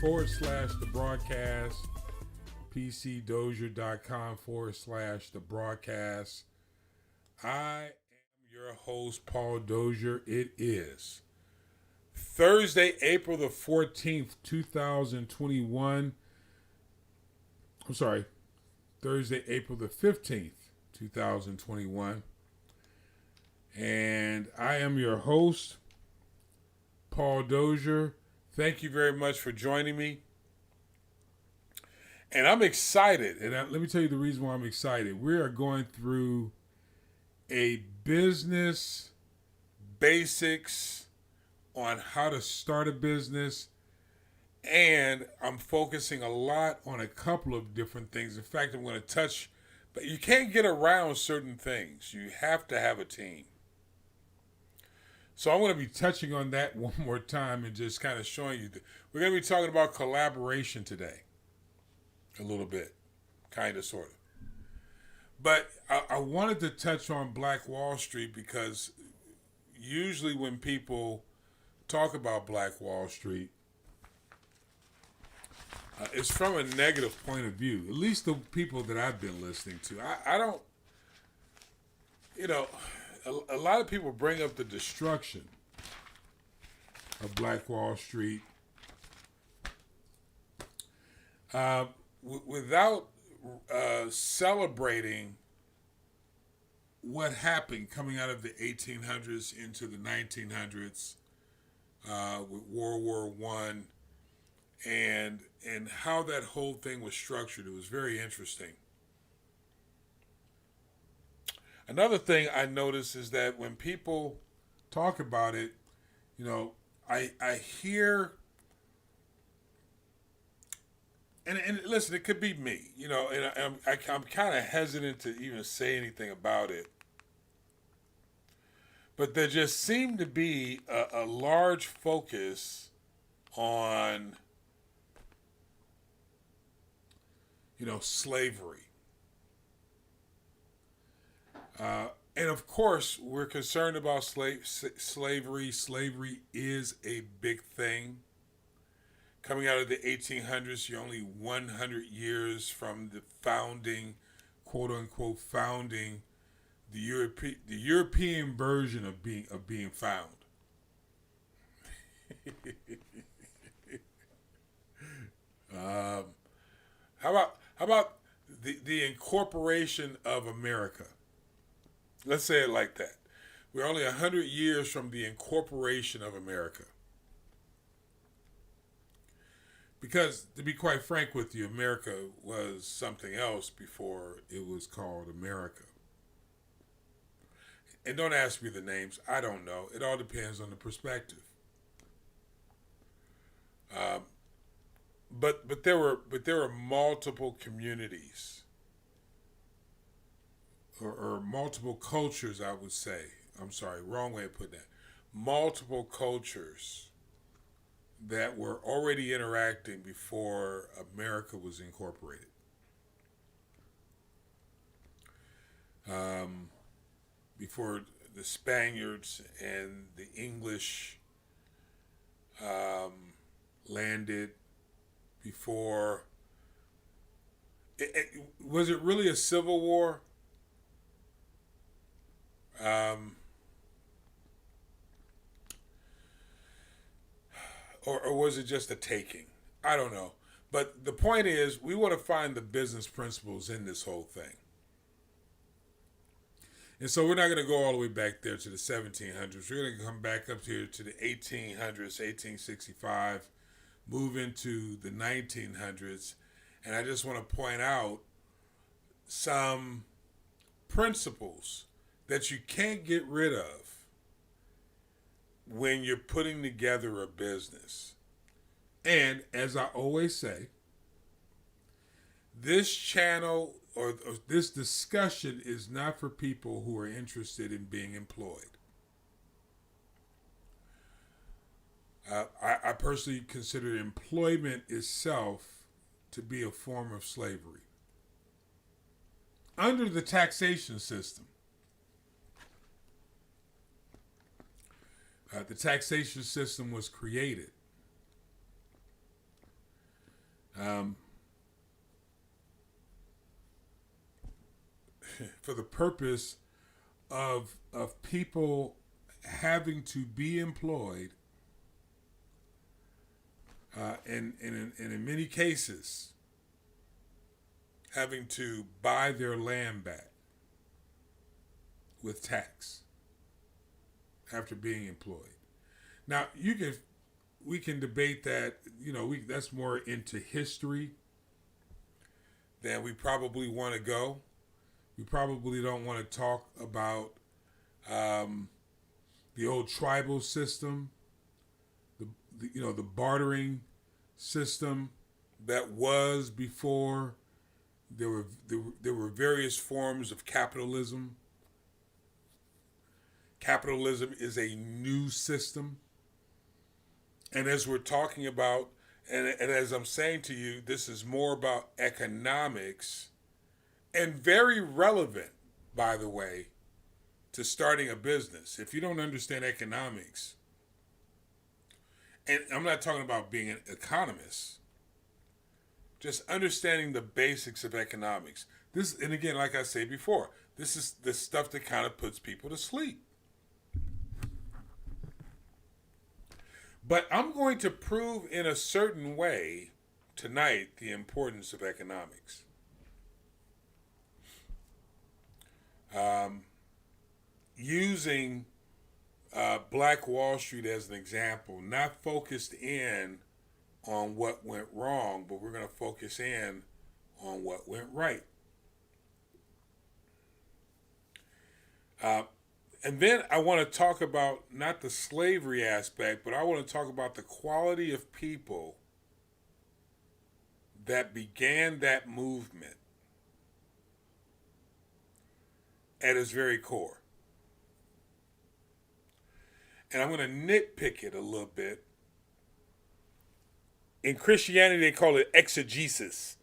the broadcast, PCDozier.com/the broadcast. I am your host, Paul Dozier. It is Thursday, April the 14th, 2021. I'm sorry, Thursday, April the 15th, 2021. And I am your host, Paul Dozier. Thank you very much for joining me. And I'm excited. And let me tell you the reason why I'm excited. We are going through a business basics on how to start a business. And I'm focusing a lot on a couple of different things. In fact, I'm going to touch, but you can't get around certain things. You have to have a team. So I'm going to be touching on that one more time and just kind of showing you. We're going to be talking about collaboration today. A little bit. Kind of, sort of. But I wanted to touch on Black Wall Street because usually when people talk about Black Wall Street, it's from a negative point of view. At least the people that I've been listening to. I don't, a lot of people bring up the destruction of Black Wall Street without celebrating what happened coming out of the 1800s into the 1900s with World War I and how that whole thing was structured. It was very interesting. Another thing I notice is that when people talk about it, I hear, and listen, it could be me, and I'm kind of hesitant to even say anything about it. But there just seemed to be a large focus on, slavery. And of course, we're concerned about slavery. Slavery is a big thing. Coming out of the 1800s, you're only 100 years from the founding, quote unquote, founding the European version of being found. How about the incorporation of America? Let's say it like that. We're only 100 years from the incorporation of America. Because, to be quite frank with you, America was something else before it was called America. And don't ask me the names. I don't know. It all depends on the perspective. But there were multiple communities. Or multiple cultures, I would say. I'm sorry, wrong way of putting that. Multiple cultures that were already interacting before America was incorporated. Before the Spaniards and the English landed, before... was it really a civil war? Or was it just a taking? I don't know. But the point is, we want to find the business principles in this whole thing. And so we're not going to go all the way back there to the 1700s. We're going to come back up here to the 1800s, 1865, move into the 1900s. And I just want to point out some principles that you can't get rid of when you're putting together a business. And as I always say, this channel or this discussion is not for people who are interested in being employed. I personally consider employment itself to be a form of slavery. Under the taxation system, the taxation system was created um, for the purpose of people having to be employed, and in many cases having to buy their land back with tax after being employed. Now we can debate that. That's more into history than we probably want to go. We probably don't want to talk about the old tribal system, the bartering system that was before there were various forms of capitalism. Capitalism is a new system. And as we're talking about, and as I'm saying to you, this is more about economics, and very relevant, by the way, to starting a business. If you don't understand economics, and I'm not talking about being an economist, just understanding the basics of economics. And again, like I said before, this is the stuff that kind of puts people to sleep. But I'm going to prove in a certain way tonight the importance of economics. Using Black Wall Street as an example, not focused in on what went wrong, but we're going to focus in on what went right. And then I want to talk about not the slavery aspect, but I want to talk about the quality of people that began that movement at its very core. And I'm going to nitpick it a little bit. In Christianity, they call it exegesis.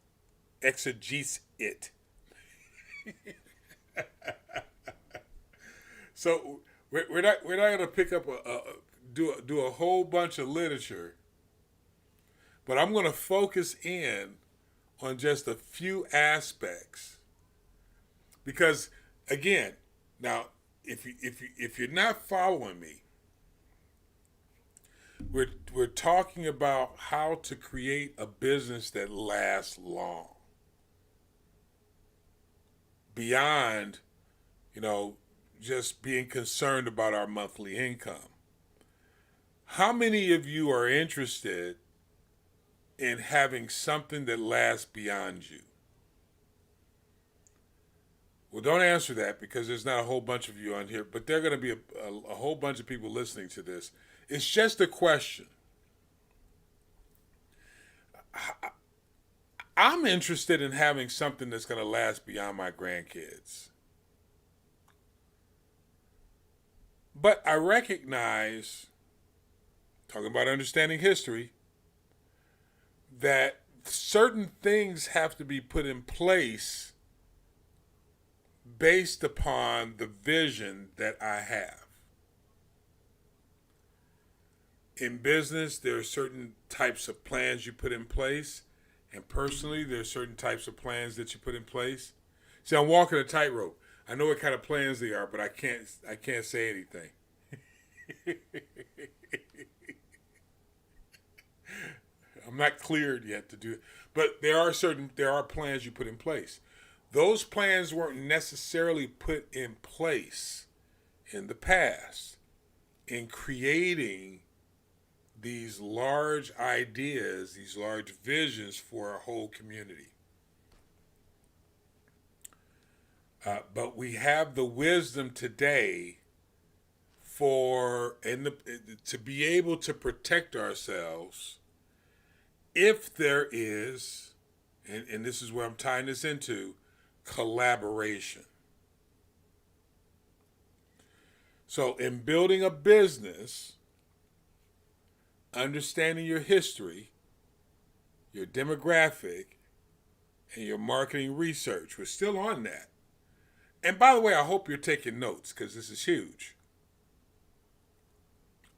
Exegese it. So we're not going to pick up do a whole bunch of literature, but I'm going to focus in on just a few aspects, because again, now if you're not following me, we're talking about how to create a business that lasts long, beyond just being concerned about our monthly income. How many of you are interested in having something that lasts beyond you? Well, don't answer that, because there's not a whole bunch of you on here, but there are going to be a whole bunch of people listening to this. It's just a question. I'm interested in having something that's going to last beyond my grandkids. But I recognize, talking about understanding history, that certain things have to be put in place based upon the vision that I have. In business, there are certain types of plans you put in place, and personally, there are certain types of plans that you put in place. See, I'm walking a tightrope. I know what kind of plans they are, but I can't say anything. I'm not cleared yet to do it. But there are plans you put in place. Those plans weren't necessarily put in place in the past in creating these large ideas, these large visions for our whole community. But we have the wisdom today to be able to protect ourselves if there is, and this is where I'm tying this into, collaboration. So in building a business, understanding your history, your demographic, and your marketing research, we're still on that. And by the way, I hope you're taking notes, because this is huge.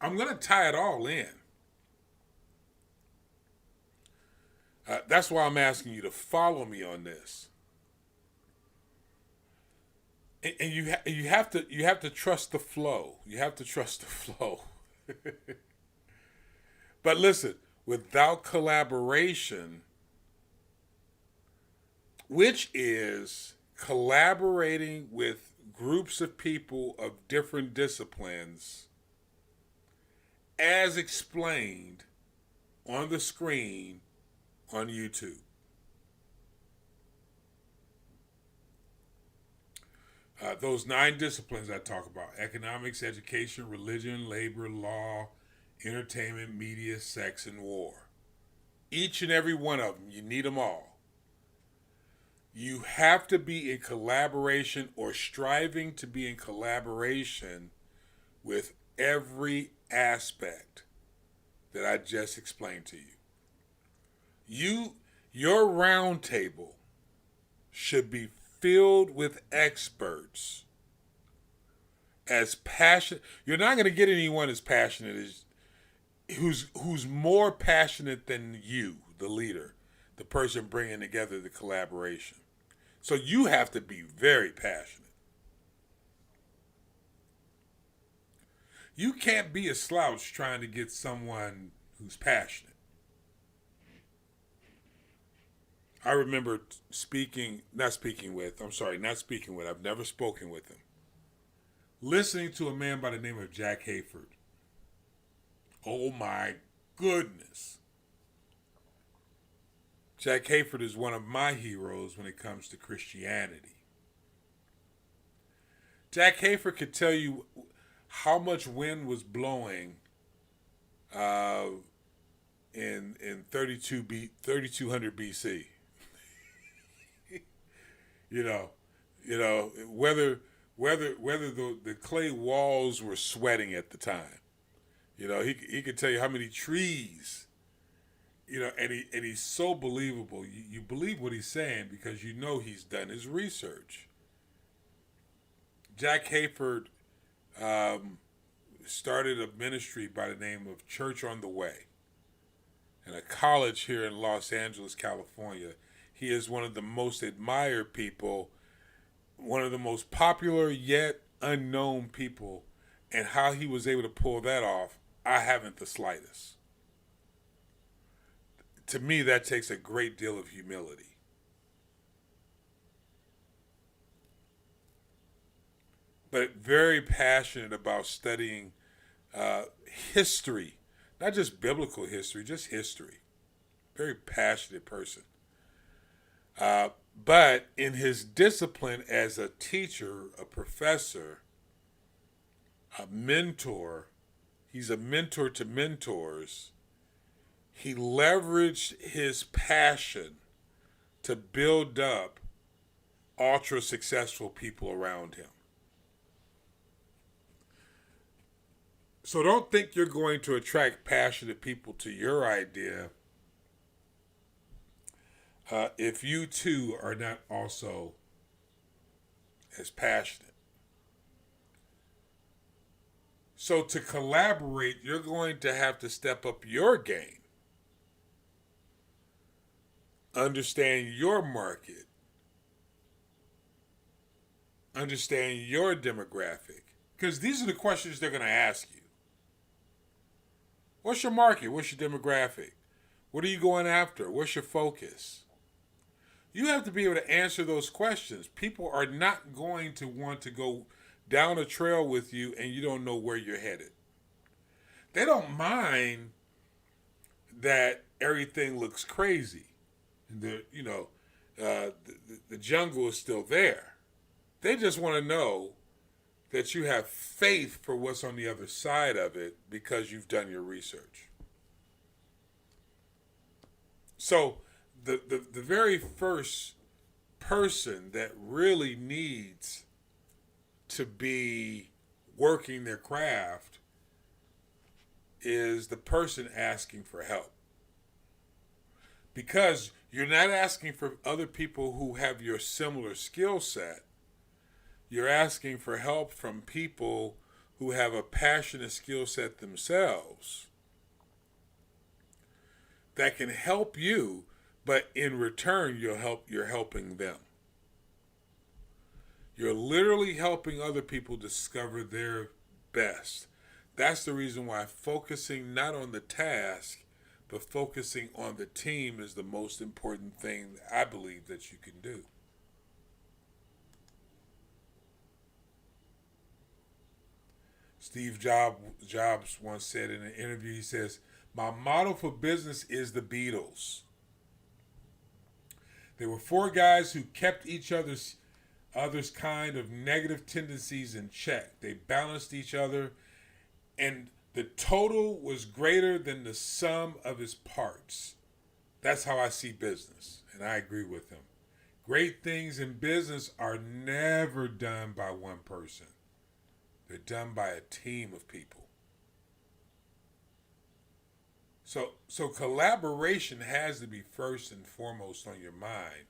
I'm going to tie it all in. That's why I'm asking you to follow me on this. And you have to trust the flow. You have to trust the flow. But listen, without collaboration, which is collaborating with groups of people of different disciplines, as explained on the screen on YouTube. Those 9 disciplines I talk about: economics, education, religion, labor, law, entertainment, media, sex, and war. Each and every one of them, you need them all. You have to be in collaboration or striving to be in collaboration with every aspect that I just explained to you. Your round table should be filled with experts as passionate. You're not going to get anyone as passionate as who's more passionate than you, the leader, the person bringing together the collaboration. So you have to be very passionate. You can't be a slouch trying to get someone who's passionate. I remember I've never spoken with him. Listening to a man by the name of Jack Hayford. Oh my goodness. Jack Hayford is one of my heroes when it comes to Christianity. Jack Hayford could tell you how much wind was blowing in 3200 BC. you know, whether the clay walls were sweating at the time. He could tell you how many trees. And he's so believable. You believe what he's saying because you know he's done his research. Jack Hayford started a ministry by the name of Church on the Way, in a college here in Los Angeles, California. He is one of the most admired people, one of the most popular yet unknown people, and how he was able to pull that off, I haven't the slightest. To me, that takes a great deal of humility. But very passionate about studying history, not just biblical history, just history. Very passionate person. But in his discipline as a teacher, a professor, a mentor, he's a mentor to mentors. He leveraged his passion to build up ultra successful people around him. So don't think you're going to attract passionate people to your idea if you too are not also as passionate. So to collaborate, you're going to have to step up your game. Understand your market. Understand your demographic. Because these are the questions they're going to ask you. What's your market? What's your demographic? What are you going after? What's your focus? You have to be able to answer those questions. People are not going to want to go down a trail with you and you don't know where you're headed. They don't mind that everything looks crazy. The jungle is still there. They just want to know that you have faith for what's on the other side of it because you've done your research. So the very first person that really needs to be working their craft is the person asking for help. Because you're not asking for other people who have your similar skill set. You're asking for help from people who have a passionate skill set themselves that can help you but in return, you're helping them. You're literally helping other people discover their best. That's the reason why focusing not on the task, but focusing on the team is the most important thing I believe that you can do. Steve Jobs once said in an interview, he says, "My motto for business is the Beatles. There were four guys who kept each other's kind of negative tendencies in check. They balanced each other, and the total was greater than the sum of its parts." That's how I see business, and I agree with him. Great things in business are never done by one person. They're done by a team of people. So collaboration has to be first and foremost on your mind.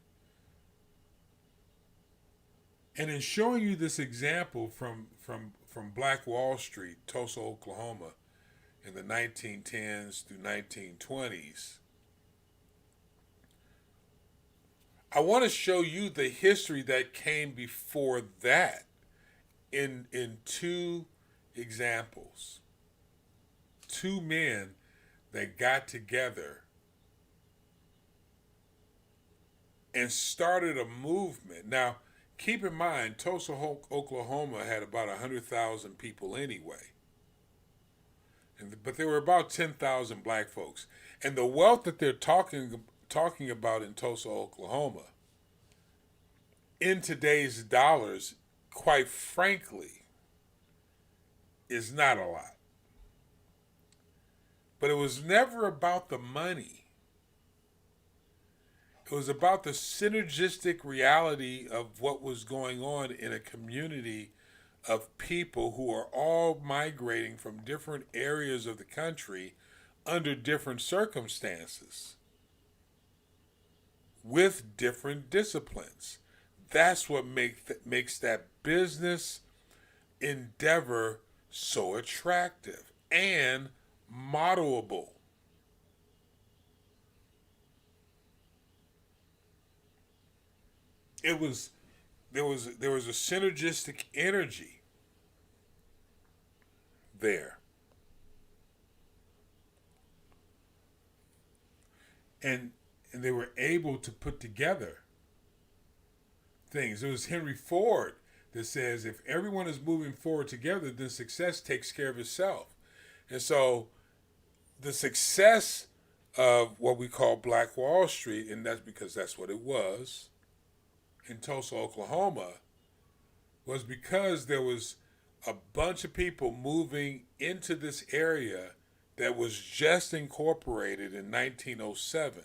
And in showing you this example from Black Wall Street, Tulsa, Oklahoma, in the 1910s through 1920s, I want to show you the history that came before that in two examples. Two men that got together and started a movement. Now, keep in mind, Tulsa, Oklahoma had about 100,000 people anyway. But there were about 10,000 black folks. And the wealth that they're talking about in Tulsa, Oklahoma, in today's dollars, quite frankly, is not a lot. But it was never about the money. It was about the synergistic reality of what was going on in a community of people who are all migrating from different areas of the country under different circumstances with different disciplines. That's what makes that business endeavor so attractive and modelable. There was a synergistic energy there. And they were able to put together things. It was Henry Ford that says if everyone is moving forward together, then success takes care of itself. And so the success of what we call Black Wall Street, and that's because that's what it was in Tulsa, Oklahoma, was because there was a bunch of people moving into this area that was just incorporated in 1907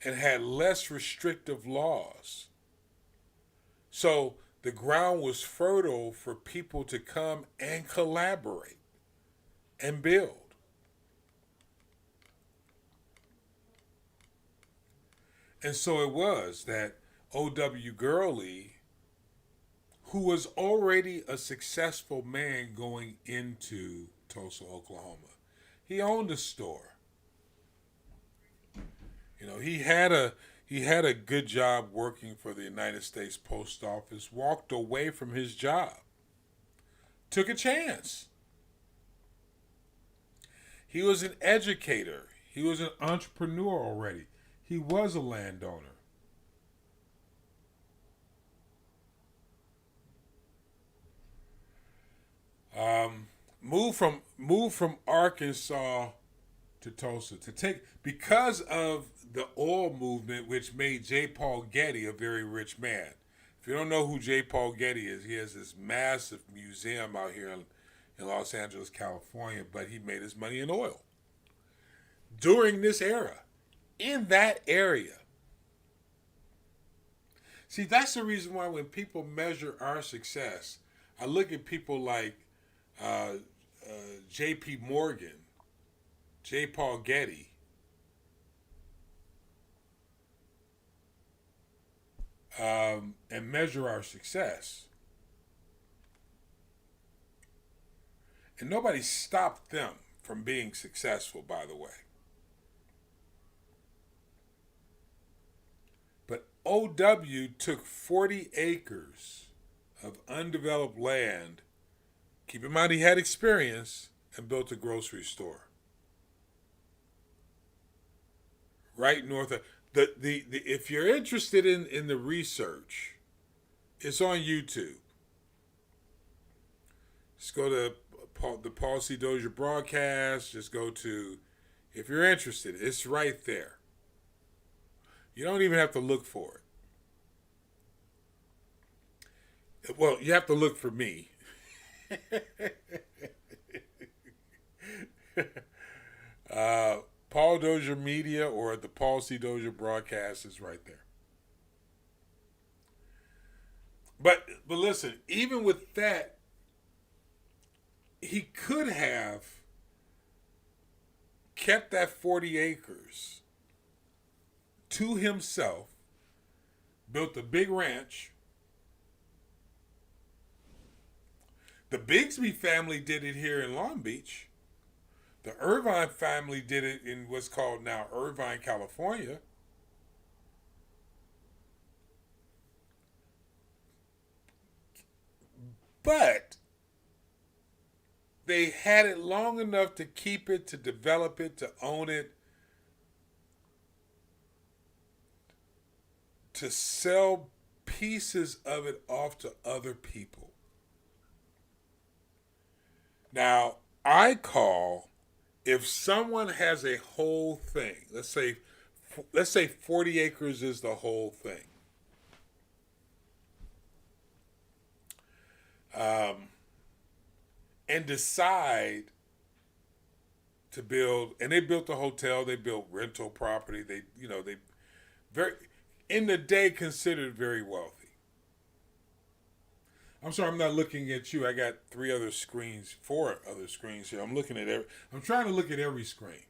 and had less restrictive laws. So the ground was fertile for people to come and collaborate and build. And so it was that O.W. Gurley, who was already a successful man going into Tulsa, Oklahoma, he owned a store. You know, he had a good job working for the United States Post Office, walked away from his job, took a chance. He was an educator. He was an entrepreneur already. He was a landowner. Moved from Arkansas to Tulsa because of the oil movement, which made J. Paul Getty a very rich man. If you don't know who J. Paul Getty is, he has this massive museum out here in Los Angeles, California, but he made his money in oil. During this era, in that area. See, that's the reason why when people measure our success, I look at people like J.P. Morgan, J. Paul Getty, and measure our success. And nobody stopped them from being successful, by the way. OW took 40 acres of undeveloped land. Keep in mind he had experience and built a grocery store right north of the if you're interested in the research, it's on YouTube. Just go to the Paul C. Dozier broadcast. Just go to, if you're interested, it's right there. You don't even have to look for it. Well, you have to look for me. Paul Dozier Media or the Paul C. Dozier broadcast is right there. But listen, even with that, he could have kept that 40 acres to himself, built a big ranch. The Bigsby family did it here in Long Beach. The Irvine family did it in what's called now Irvine, California. But they had it long enough to keep it, to develop it, to own it, to sell pieces of it off to other people. Now, I call, if someone has a whole thing, let's say 40 acres is the whole thing. And decide to build, and they built a hotel, they built rental property, they very, in the day, considered very wealthy. I'm sorry, I'm not looking at you. I got four other screens here. I'm trying to look at every screen.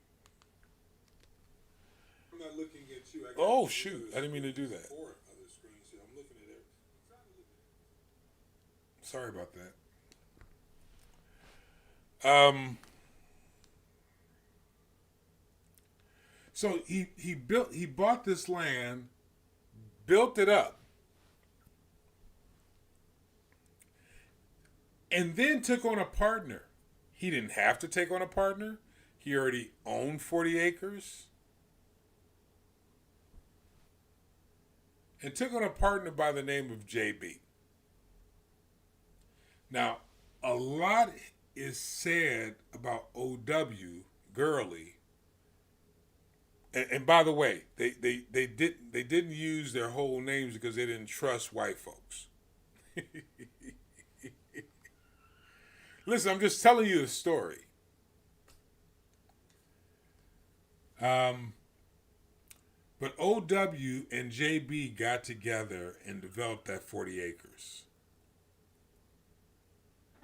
I'm not looking at you. Oh, shoot. I didn't mean to do that. Four other screens here. I'm looking at every. Sorry about that. So he bought this land, built it up, and then took on a partner. He didn't have to take on a partner. He already owned 40 acres. And took on a partner by the name of JB. Now, a lot is said about OW, Gurley. And by the way, they didn't use their whole names because they didn't trust white folks. Listen, I'm just telling you the story. But OW and JB got together and developed that 40 acres.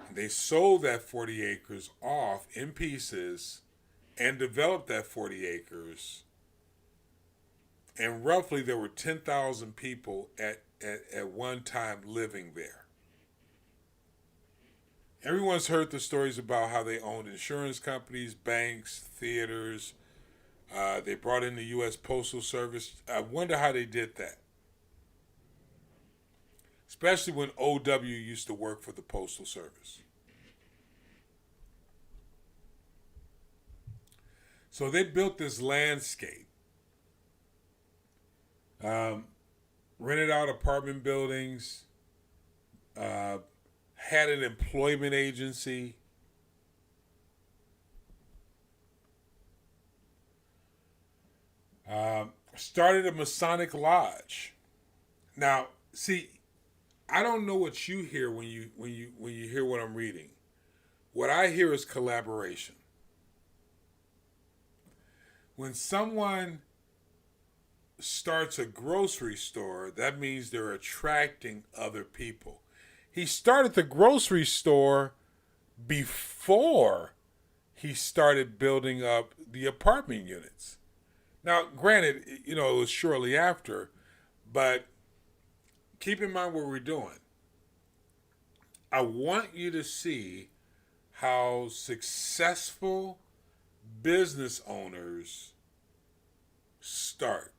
And they sold that 40 acres off in pieces and developed that 40 acres. And roughly there were 10,000 people at one time living there. Everyone's heard the stories about how they owned insurance companies, banks, theaters. They brought in the U.S. Postal Service. I wonder how they did that. Especially when OW used to work for the Postal Service. So they built this landscape. Rented out apartment buildings. Had an employment agency. Started a Masonic lodge. Now, see, I don't know what you hear when you hear what I'm reading. What I hear is collaboration. When someone starts a grocery store, that means they're attracting other people. He started the grocery store before he started building up the apartment units. Now, granted, it was shortly after, but keep in mind what we're doing. I want you to see how successful business owners start.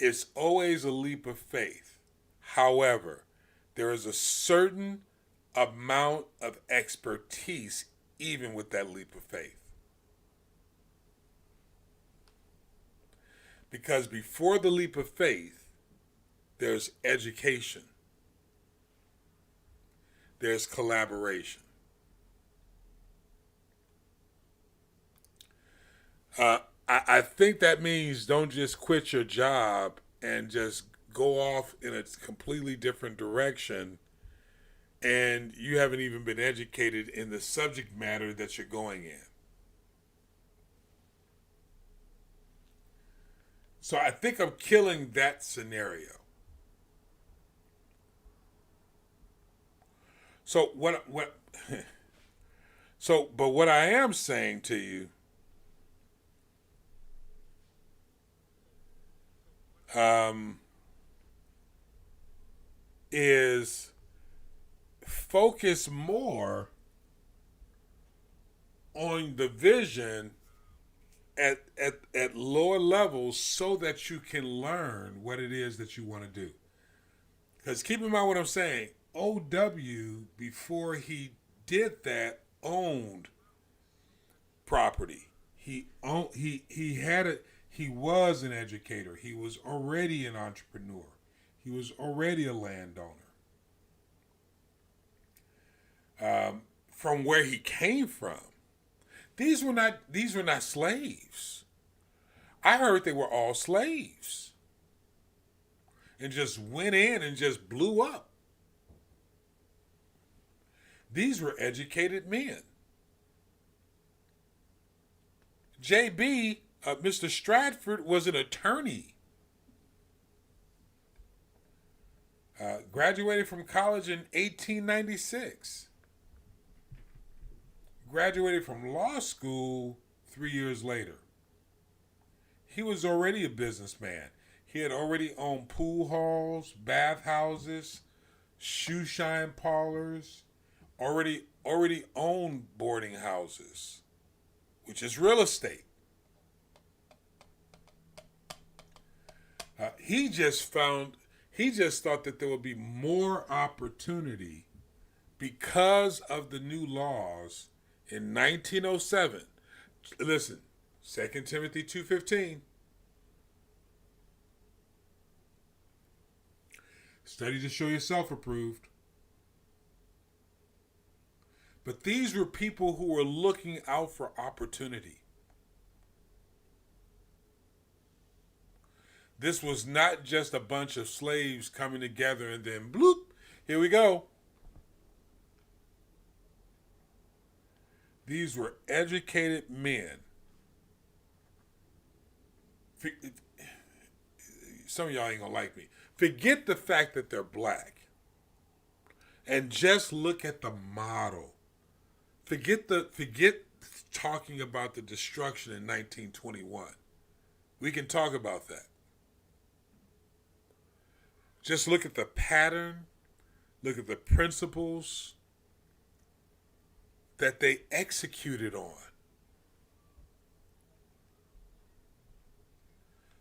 It's always a leap of faith. However, there is a certain amount of expertise even with that leap of faith. Because before the leap of faith, there's education, there's collaboration. I think that means don't just quit your job and just go off in a completely different direction and you haven't even been educated in the subject matter that you're going in. So I think I'm killing that scenario. So but what I am saying to you um, is focus more on the vision at lower levels so that you can learn what it is that you want to do. Because keep in mind what I'm saying. OW, before he did that, owned property. He had it. He was an educator. He was already an entrepreneur. He was already a landowner. From where he came from, these were not slaves. I heard they were all slaves and just went in and just blew up. These were educated men. JB, Mr. Stratford, was an attorney. Graduated from college in 1896. Graduated from law school 3 years later. He was already a businessman. He had already owned pool halls, bath houses, shoe shine parlors, already owned boarding houses, which is real estate. He just thought that there would be more opportunity because of the new laws in 1907. Listen, 2 Timothy 2:15. Study to show yourself approved. But these were people who were looking out for opportunity. This was not just a bunch of slaves coming together and then bloop, here we go. These were educated men. Some of y'all ain't gonna like me. Forget the fact that they're black and just look at the model. Forget talking about the destruction in 1921. We can talk about that. Just look at the pattern, look at the principles that they executed on.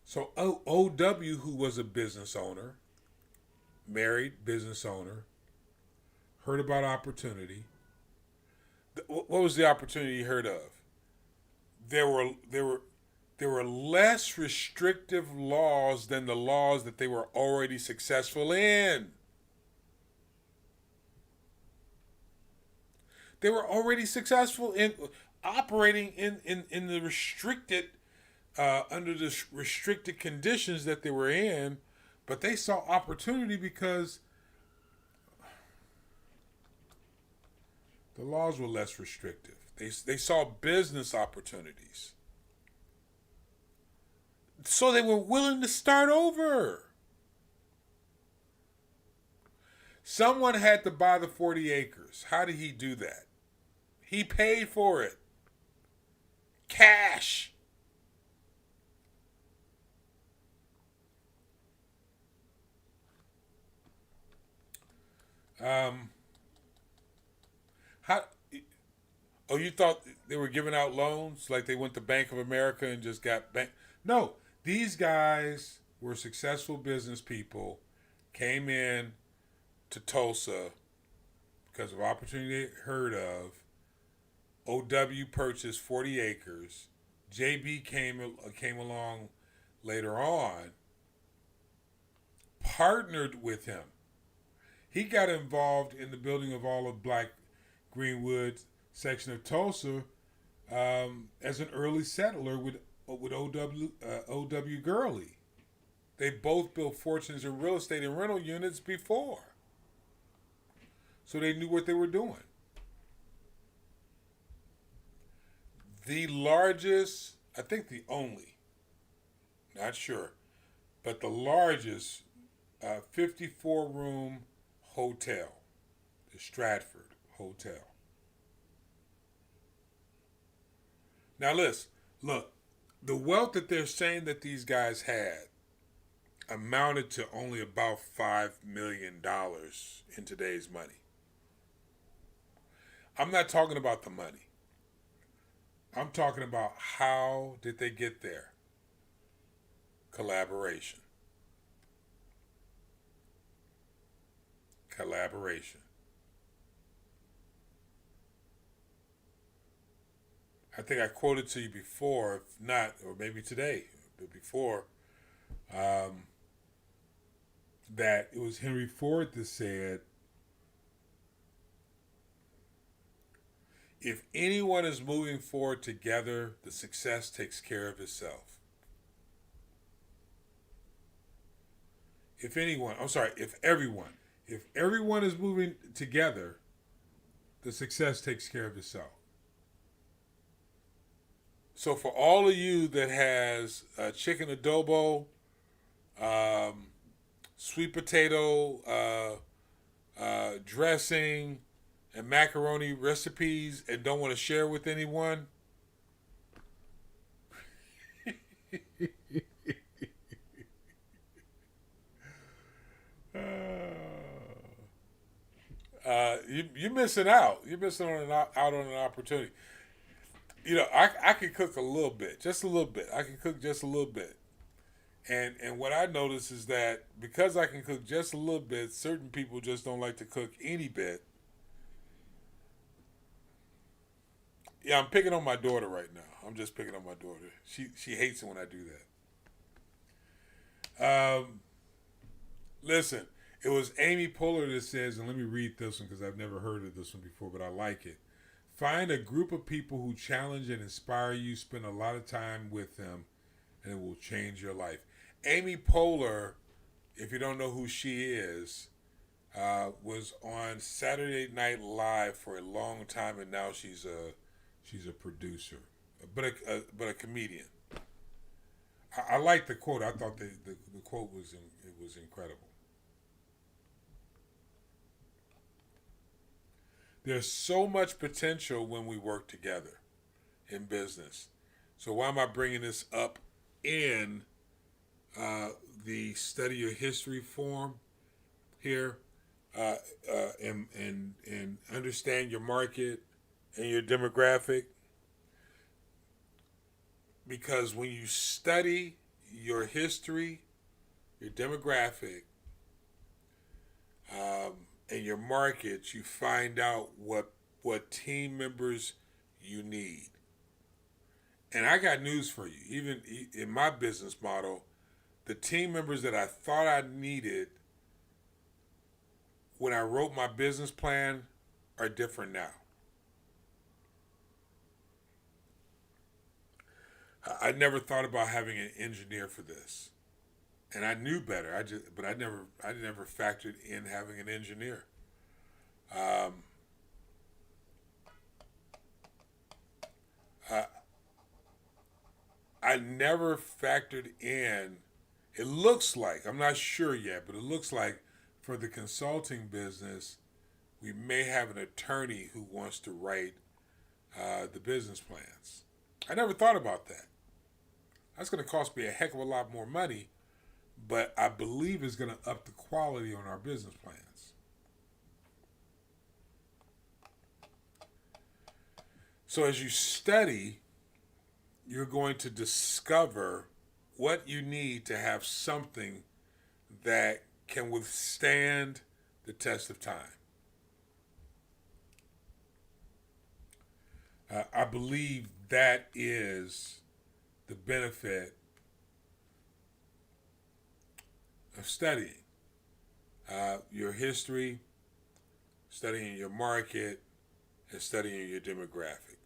So OW, who was a business owner, married business owner, heard about opportunity. What was the opportunity he heard of? There were less restrictive laws than the laws that they were already successful in. They were already successful in operating in the restricted, under the restricted conditions that they were in, but they saw opportunity because the laws were less restrictive. They saw business opportunities. So they were willing to start over. Someone had to buy the 40 acres. How did he do that? He paid for it. Cash. How? Oh, you thought they were giving out loans like they went to Bank of America and just got bank? No, these guys were successful business people, came in to Tulsa because of opportunity they heard of. OW purchased 40 acres. JB came along later on, partnered with him. He got involved in the building of all of Black Greenwood section of Tulsa as an early settler with OW Gurley. They both built fortunes in real estate and rental units before, so they knew what they were doing. The largest, I think the only, not sure, but the largest 54-room hotel, the Stratford Hotel. Now listen, look, the wealth that they're saying that these guys had amounted to only about $5 million in today's money. I'm not talking about the money. I'm talking about how did they get there? Collaboration. Collaboration. I think I quoted to you before, if not, or maybe today, but before, that it was Henry Ford that said, if anyone is moving forward together, the success takes care of itself. If everyone is moving together, the success takes care of itself. So for all of you that has chicken adobo, sweet potato dressing, and macaroni recipes and don't want to share with anyone, you're missing out. You're missing out on an opportunity. You know, I can cook a little bit, just a little bit. I can cook just a little bit. And what I notice is that because I can cook just a little bit, certain people just don't like to cook any bit. Yeah, I'm picking on my daughter right now. I'm just picking on my daughter. She hates it when I do that. Listen, it was Amy Poehler that says, and let me read this one because I've never heard of this one before, but I like it. Find a group of people who challenge and inspire you. Spend a lot of time with them, and it will change your life. Amy Poehler, if you don't know who she is, was on Saturday Night Live for a long time, and now she's a producer, but a comedian. I like the quote. I thought the quote was incredible. There's so much potential when we work together in business. So why am I bringing this up in the study your history form here, and understand your market and your demographic? Because when you study your history, your demographic, and your markets, you find out what team members you need. And I got news for you. Even in my business model, the team members that I thought I needed when I wrote my business plan are different now. I never thought about having an engineer for this, and I knew better. I never factored in having an engineer. I never factored in. It looks like, I'm not sure yet, but it looks like for the consulting business, we may have an attorney who wants to write the business plans. I never thought about that. That's going to cost me a heck of a lot more money, but I believe it's going to up the quality on our business plans. So as you study, you're going to discover what you need to have something that can withstand the test of time. I believe that is the benefit of studying your history, studying your market, and studying your demographic.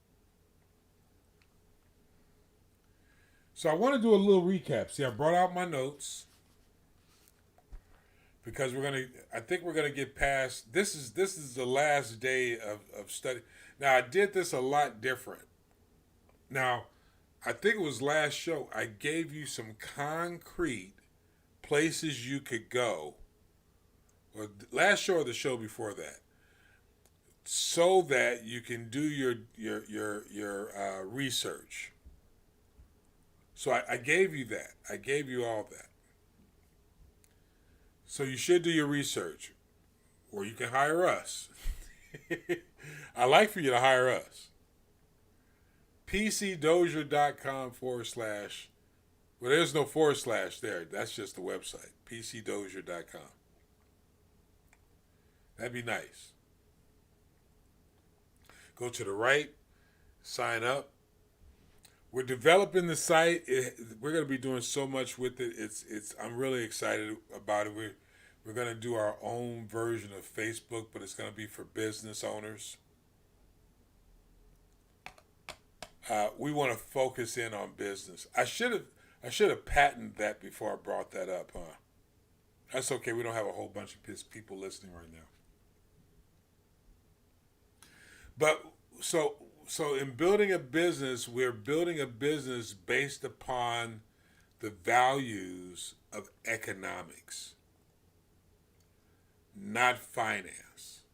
So I want to do a little recap. See, I brought out my notes because I think we're gonna get past this is the last day of study. Now I did this a lot different. Now, I think it was last show I gave you some concrete places you could go, or last show or the show before that, so that you can do your research. So I gave you that. I gave you all that. So you should do your research, or you can hire us. I like for you to hire us. PCDozier.com / well, there's no / there. That's just the website. PCDozier.com. That'd be nice. Go to the right, sign up. We're developing the site. We're going to be doing so much with it. I'm really excited about it. We're going to do our own version of Facebook, but it's going to be for business owners. We want to focus in on business. I should have patented that before I brought that up, huh? That's okay. We don't have a whole bunch of people listening right now. But so in building a business, we're building a business based upon the values of economics, not finance.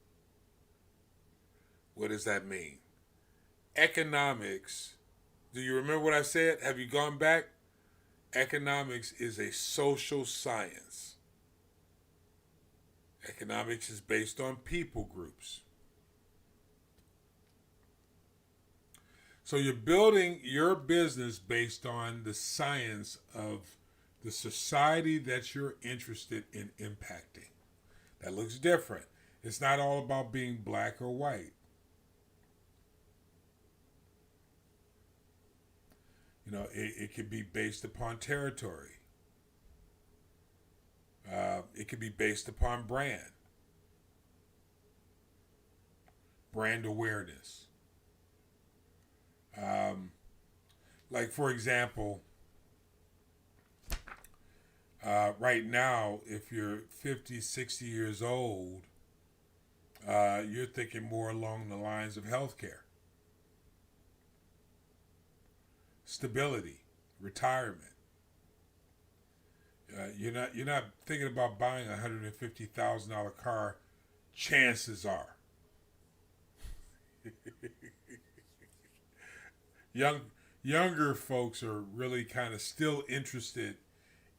What does that mean? Economics, do you remember what I said? Have you gone back? Economics is a social science. Economics is based on people groups. So you're building your business based on the science of the society that you're interested in impacting. That looks different. It's not all about being black or white. You know, it could be based upon territory. It could be based upon brand awareness. Like, for example, right now, if you're 50, 60 years old, you're thinking more along the lines of healthcare, stability, retirement. You're not thinking about buying a $150,000 car. Chances are, younger folks are really kind of still interested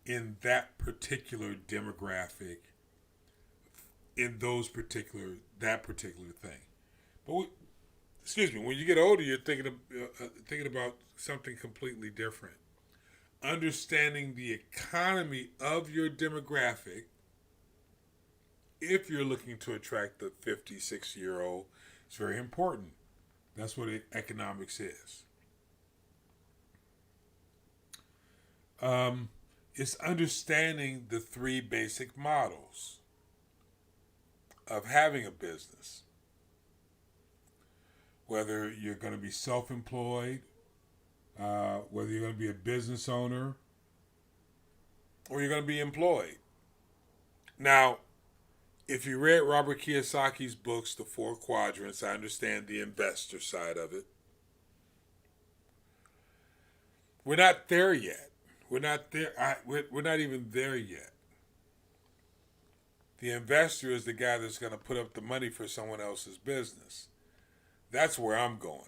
in that particular demographic, in that particular thing. But when you get older, you're thinking about something completely different. Understanding the economy of your demographic, if you're looking to attract the 50, 60-year-old, is very important. That's what economics is. It's understanding the three basic models of having a business. Whether you're going to be self-employed, whether you're going to be a business owner, or you're going to be employed. Now, if you read Robert Kiyosaki's books, The Four Quadrants, I understand the investor side of it. We're not there yet. We're not there. We're not even there yet. The investor is the guy that's going to put up the money for someone else's business. That's where I'm going.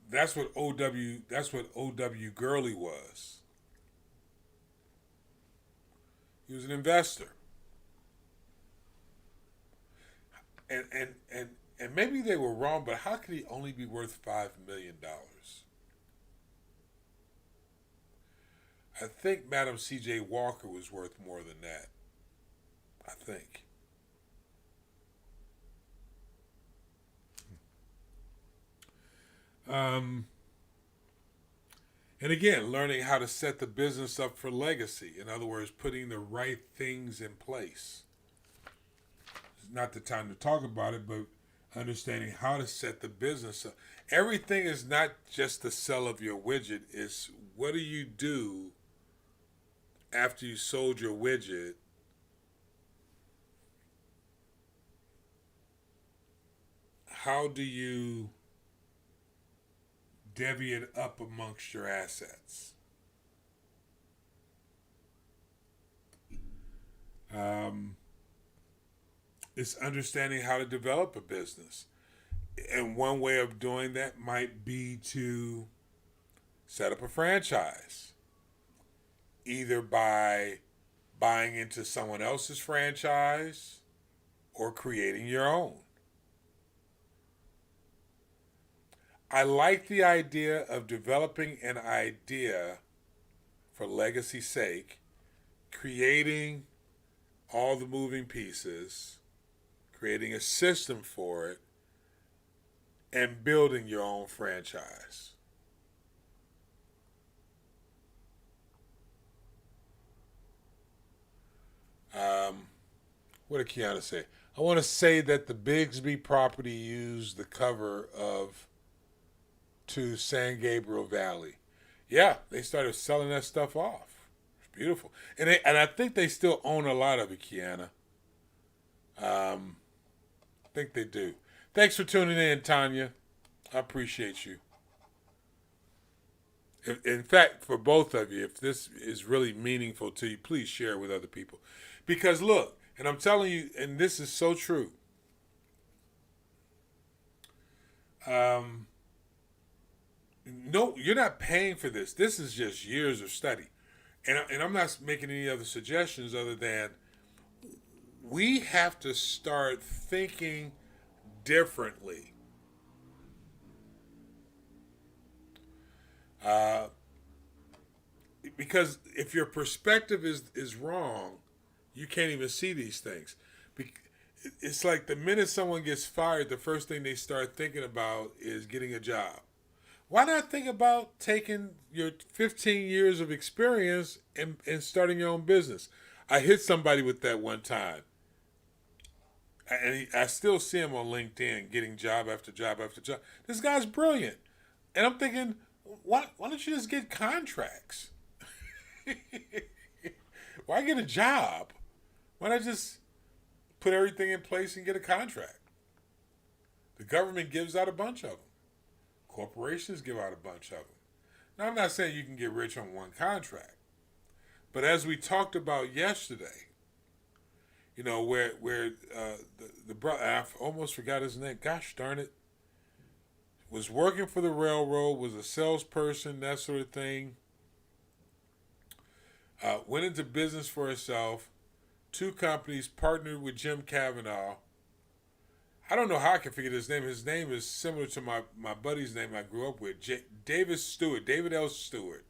That's what O.W. Gurley was. He was an investor. And And maybe they were wrong, but how could he only be worth $5 million? I think Madam C.J. Walker was worth more than that. I think. Um, and again, learning how to set the business up for legacy. In other words, putting the right things in place. It's not the time to talk about it, but understanding how to set the business up. Everything is not just the sell of your widget. It's what do you do after you sold your widget? How do you divvy it up amongst your assets? Um, it's understanding how to develop a business. And one way of doing that might be to set up a franchise, either by buying into someone else's franchise or creating your own. I like the idea of developing an idea for legacy's sake, creating all the moving pieces, creating a system for it, and building your own franchise. What did Kiana say? I want to say that the Bigsby property used the cover of To San Gabriel Valley. Yeah, they started selling that stuff off. It's beautiful. And I think they still own a lot of it, Kiana. I think they do. Thanks for tuning in, Tanya. I appreciate you. In fact, for both of you, if this is really meaningful to you, please share it with other people. Because look, and I'm telling you, and this is so true. No, you're not paying for this. This is just years of study. And I'm not making any other suggestions other than we have to start thinking differently. Because if your perspective is wrong, you can't even see these things. It's like the minute someone gets fired, the first thing they start thinking about is getting a job. Why not think about taking your 15 years of experience and starting your own business? I hit somebody with that one time. And I still see him on LinkedIn getting job after job after job. This guy's brilliant. And I'm thinking, why don't you just get contracts? Why get a job? Why not just put everything in place and get a contract? The government gives out a bunch of them. Corporations give out a bunch of them. Now, I'm not saying you can get rich on one contract. But as we talked about yesterday, you know, where the brother, I almost forgot his name, gosh darn it, was working for the railroad, was a salesperson, that sort of thing, went into business for herself, 2 companies, partnered with Jim Cavanaugh. I don't know how I can figure his name. His name is similar to my buddy's name I grew up with, David L. Stewart.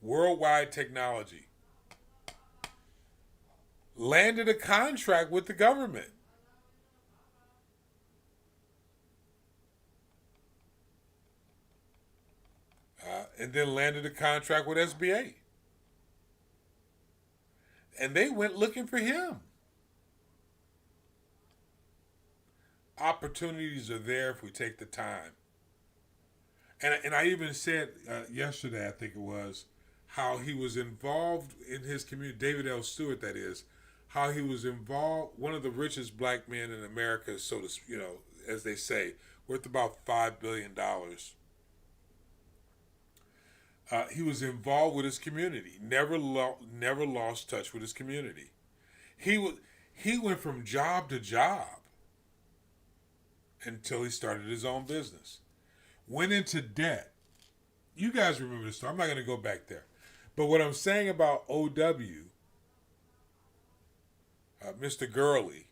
Worldwide Technology. Landed a contract with the government. And then landed a contract with SBA. And they went looking for him. Opportunities are there if we take the time. And I even said yesterday, I think it was, how he was involved in his community, David L. Stewart, that is, how he was involved, one of the richest black men in America, so to, as they say, worth about $5 billion. He was involved with his community, never lost touch with his community. He went from job to job until he started his own business. Went into debt. You guys remember this story. I'm not going to go back there. But what I'm saying about OW, Mr. Gurley,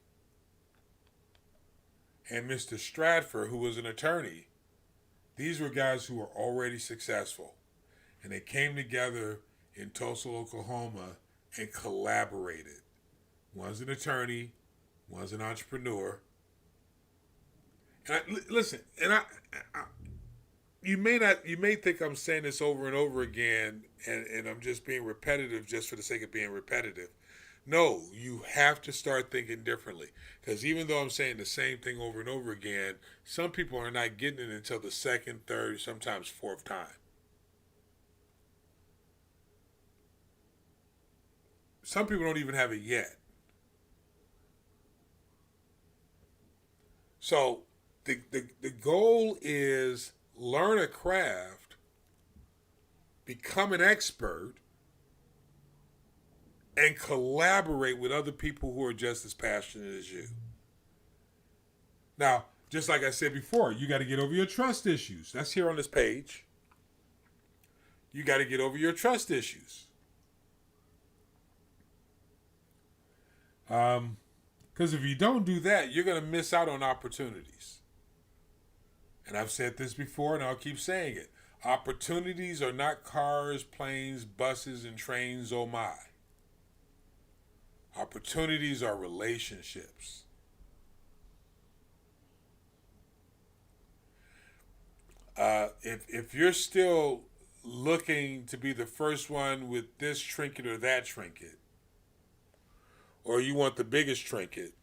and Mr. Stratford, who was an attorney. These were guys who were already successful. And they came together in Tulsa, Oklahoma, and collaborated. One's an attorney, one's an entrepreneur. And listen, you may think I'm saying this over and over again, and I'm just being repetitive just for the sake of being repetitive. No, you have to start thinking differently. Because even though I'm saying the same thing over and over again, some people are not getting it until the second, third, sometimes fourth time. Some people don't even have it yet. So the goal is learn a craft, become an expert, and collaborate with other people who are just as passionate as you. Now, just like I said before, you got to get over your trust issues. That's here on this page. You got to get over your trust issues. Because if you don't do that, you're going to miss out on opportunities. And I've said this before, and I'll keep saying it. Opportunities are not cars, planes, buses, and trains, oh my. Opportunities are relationships. If you're still looking to be the first one with this trinket or that trinket, or you want the biggest trinket,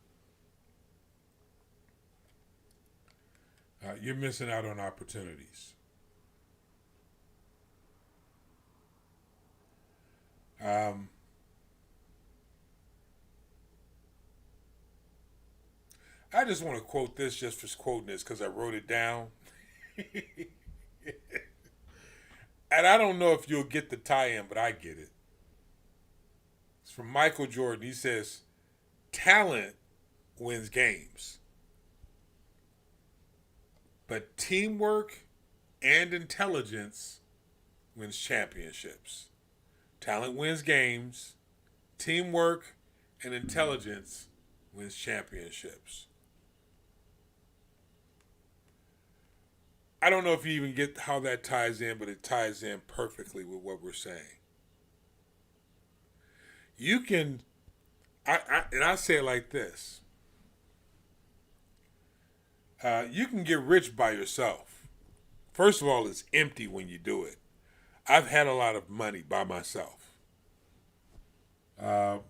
you're missing out on opportunities. I just want to quote this just for quoting this because I wrote it down. And I don't know if you'll get the tie-in, but I get it. It's from Michael Jordan. He says, talent wins games, but teamwork and intelligence wins championships. Talent wins games, teamwork and intelligence wins championships. I don't know if you even get how that ties in, but it ties in perfectly with what we're saying. You can, and I say it like this. You can get rich by yourself. First of all, it's empty when you do it. I've had a lot of money by myself. I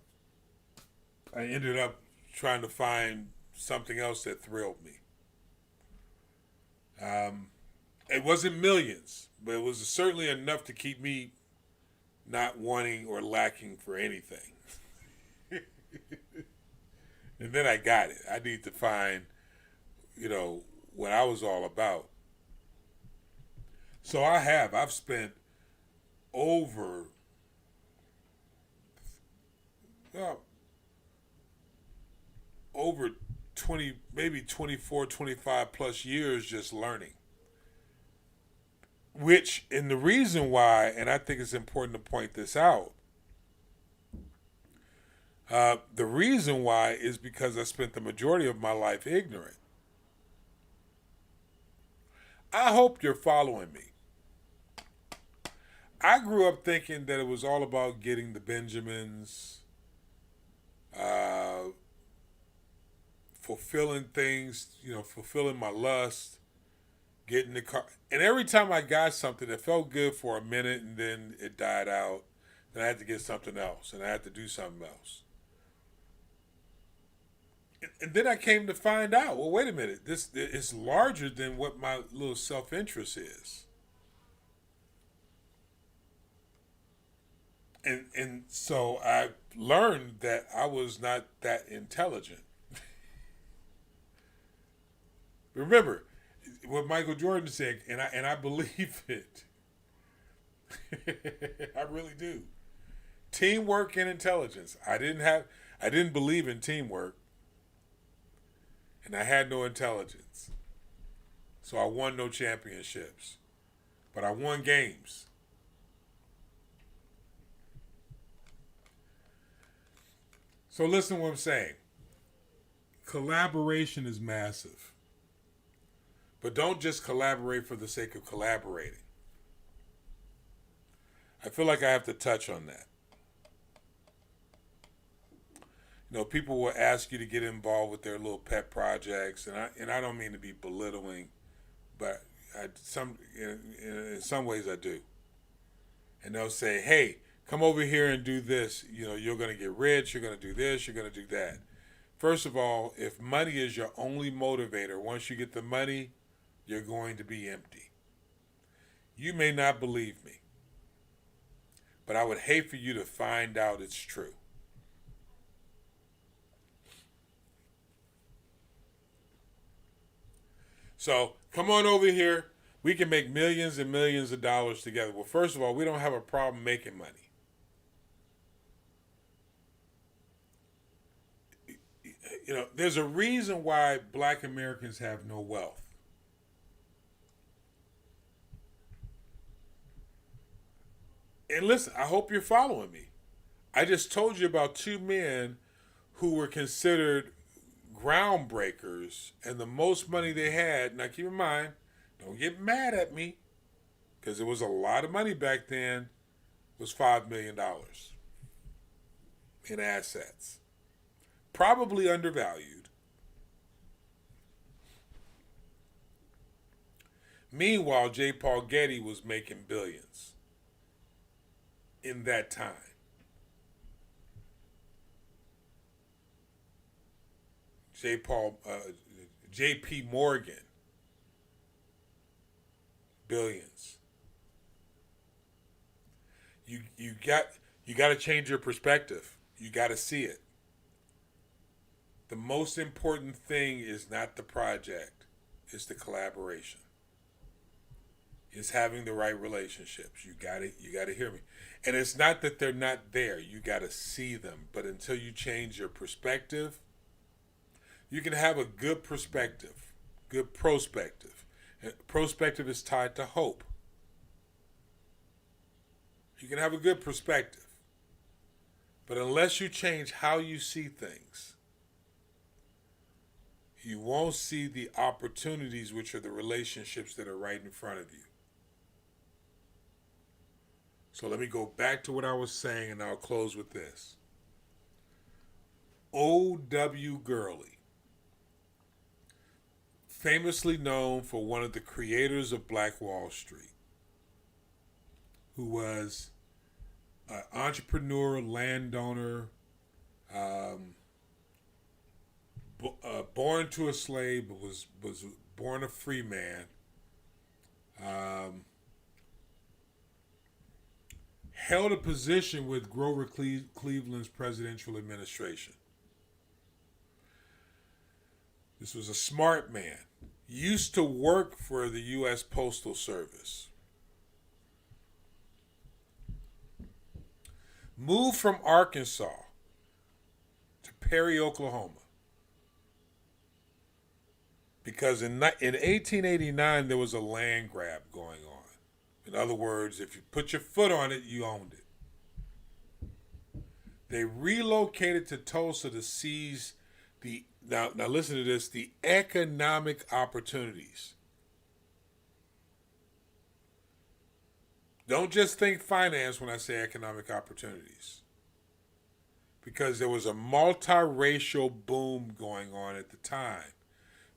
ended up trying to find something else that thrilled me. It wasn't millions, but it was certainly enough to keep me not wanting or lacking for anything. And then I got it. I need to find, what I was all about. So I've spent over, over 20, maybe 24, 25 plus years just learning. And the reason why, and I think it's important to point this out, the reason why is because I spent the majority of my life ignorant. I hope you're following me. I grew up thinking that it was all about getting the Benjamins, fulfilling things, fulfilling my lust, getting the car. And every time I got something, it felt good for a minute and then it died out. Then I had to get something else and I had to do something else. And then I came to find out, well, wait a minute, this is larger than what my little self-interest is. And so I learned that I was not that intelligent. Remember what Michael Jordan said, and I believe it. I really do. Teamwork and intelligence. I didn't believe in teamwork, and I had no intelligence. So I won no championships, but I won games. So listen to what I'm saying. Collaboration is massive. But don't just collaborate for the sake of collaborating. I feel like I have to touch on that. People will ask you to get involved with their little pet projects, and I don't mean to be belittling, but in some ways I do. And they'll say, "Hey, come over here and do this. You're going to get rich. You're going to do this. You're going to do that." First of all, if money is your only motivator, once you get the money, you're going to be empty. You may not believe me, but I would hate for you to find out it's true. So come on over here. We can make millions and millions of dollars together. Well, first of all, we don't have a problem making money. There's a reason why black Americans have no wealth. And listen, I hope you're following me. I just told you about two men who were considered groundbreakers and the most money they had. Now, keep in mind, don't get mad at me, because it was a lot of money back then, was $5 million in assets. Probably undervalued. Meanwhile, J. Paul Getty was making billions in that time. J.P. Morgan, billions. You got to change your perspective. You got to see it. The most important thing is not the project, it's the collaboration. It's having the right relationships. You got to hear me. And it's not that they're not there. You got to see them. But until you change your perspective, you can have a good perspective, good prospective. And prospective is tied to hope. You can have a good perspective. But unless you change how you see things, you won't see the opportunities, which are the relationships that are right in front of you. So let me go back to what I was saying, and I'll close with this. O.W. Gurley, famously known for one of the creators of Black Wall Street, who was an entrepreneur, landowner, born to a slave, but was born a free man. Held a position with Grover Cleveland's presidential administration. This was a smart man. Used to work for the U.S. Postal Service. Moved from Arkansas to Perry, Oklahoma. Because in 1889, there was a land grab going on. In other words, if you put your foot on it, you owned it. They relocated to Tulsa to seize now listen to this, the economic opportunities. Don't just think finance when I say economic opportunities. Because there was a multiracial boom going on at the time.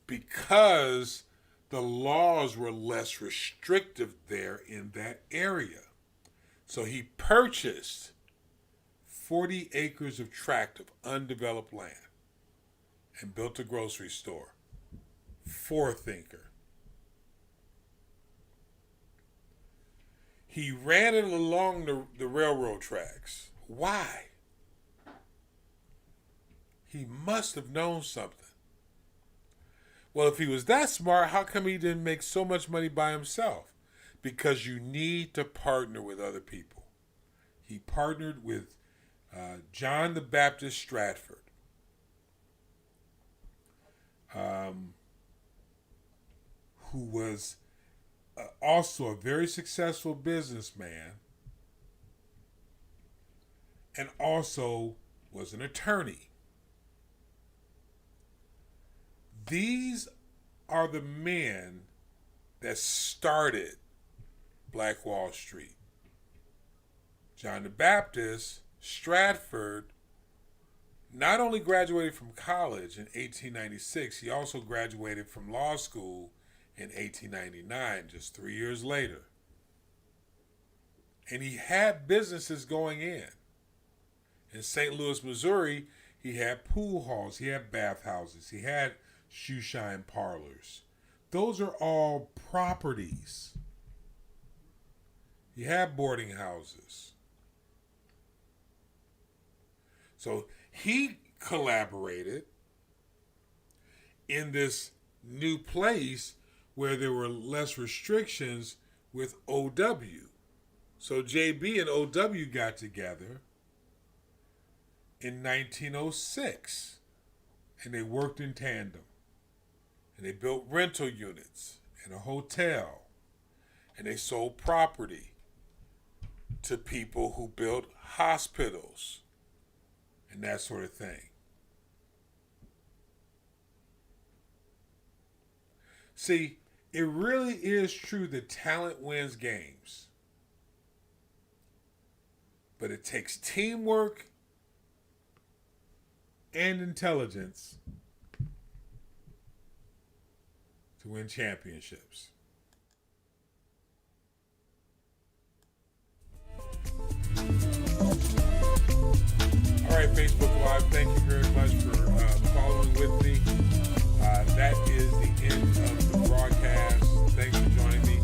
Because the laws were less restrictive there in that area. So he purchased 40 acres of tract of undeveloped land and built a grocery store. Forethinker. He ran it along the railroad tracks. Why? He must have known something. Well, if he was that smart, how come he didn't make so much money by himself? Because you need to partner with other people. He partnered with John the Baptist Stratford, who was also a very successful businessman and also was an attorney. These are the men that started Black Wall Street. John the Baptist, Stratford, not only graduated from college in 1896, he also graduated from law school in 1899, just 3 years later. And he had businesses going in. In St. Louis, Missouri, he had pool halls, he had bathhouses, he had shoe shine parlors. Those are all properties. He had boarding houses. So he collaborated in this new place where there were less restrictions with OW. So JB and OW got together in 1906 and they worked in tandem. And they built rental units and a hotel. And they sold property to people who built hospitals and that sort of thing. See, it really is true that talent wins games. But it takes teamwork and intelligence to win championships. All right, Facebook Live, thank you very much for following with me. That is the end of the broadcast. Thanks for joining me.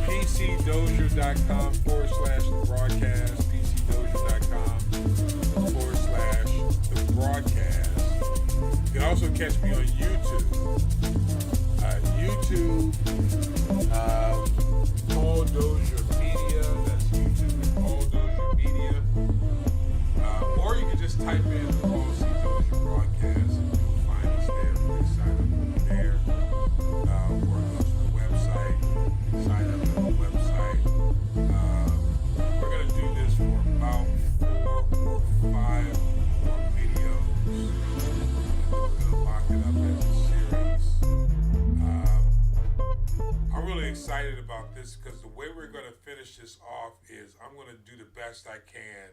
PCDozier.com/the broadcast. PCDozier.com/the broadcast. You can also catch me on YouTube. Paul Dozier Media. That's YouTube, Paul Dozier Media. Or you can just type in the Paul C. Dozier broadcast and you'll find us there. Please sign up over there. Or go to the website. Sign up at the website. We're going to do this for about 4 or 5 more videos. We're going to lock it up as a series. I'm really excited about this because the way we're going to finish this off is I'm going to do the best I can